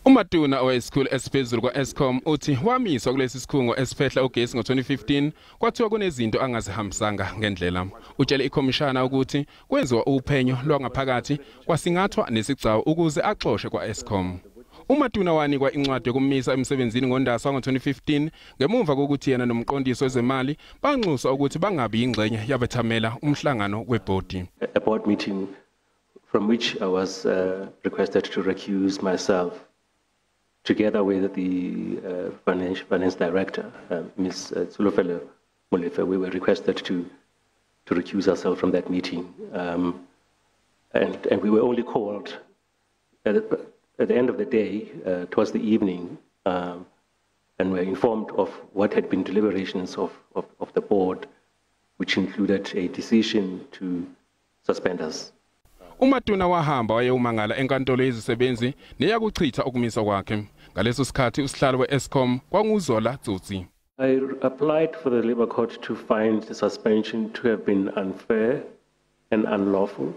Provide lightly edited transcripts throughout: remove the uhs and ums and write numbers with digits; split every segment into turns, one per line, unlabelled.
Matona owayeyisikhulu esiphezulu kwaeEskom uthi wamiswa kulesi sikhungo esiphehla ugesi ngo-2015 kwathiwa kunezinto angazihambisanga ngendlela. Utshele iKhomishana ukuthi kwenziwa uphenyo lwangaphakathi kwasingathwa nesigcawu ukuze axoshwe kwaeEskom. Matona wanikwa incwadi yokumisa emsebenzini ngoNdasa ngo-2015 ngemuva kokuthi yena nomqondiso wezemali banxuswa ukuthi bangabi ingxenye yabethamela umhlangano webhodi.
A board meeting from which I was requested to recuse myself. Together with the finance director, Ms. Tsulofelo Molefe, we were requested to recuse ourselves from that meeting. And we were only called at the end of the day, towards the evening, and were informed of what had been deliberations of the board, which included a decision to suspend us.
Matona wahamba wayewumangala enkantolo yezisebenzi neyakuchitha ukumisa kwakhe. Ngaleso sikhathi usihlalo weEskom kwanguZola Tsotsi.
I applied for the Labour Court to find the suspension to have been unfair and unlawful,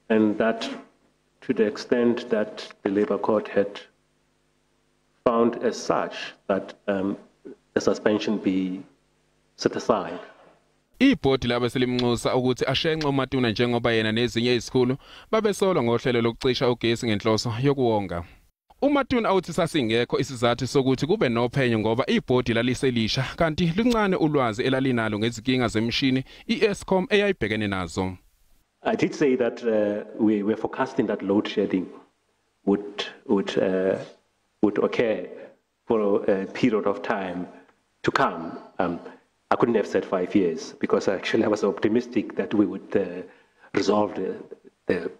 and that to the extent that the Labour Court had found as such that the suspension be set aside.
Ibhodi labe selimnxusa ukuthi ashenxe Matona njengoba yena nezinye izikhulu babesolwa ngohlelo lokucisha ugesi ngenhloso yokuwonga. Matona uthi sasingekho isizathu sokuthi kube nophenyo ngoba ibhodi laliselisha kanti luncane ulwazi elalinalo ngezinkinga zemshini iEskom eyayibhekene nazo.
I did say that we were forecasting that load shedding would occur for a period of time to come. I couldn't have said 5 years because actually I was optimistic that we would resolve the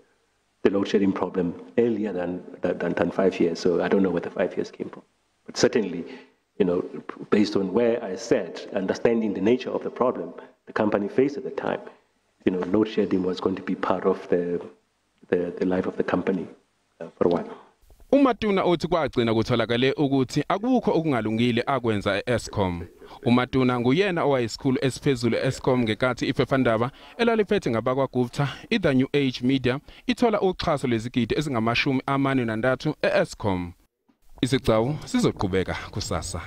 load shedding problem earlier than 5 years. So I don't know where the 5 years came from. But certainly, based on where I sat, understanding the nature of the problem the company faced at the time, load shedding was going to be part of the life of the company for a while.
Matona uthi kwagcina kutholakale ukuthi akukho okungalungile akwenza eEskom. Matona nguyena owayeyisikhulu esiphezulu eEskom ngekathi iphephandaba elaliphethe ngabakwaGupta iThe New Age Media ithola uxhaso lwezigidi ezingamashumi 43 eEskom. Izigcawu sizoqhubeka kusasa.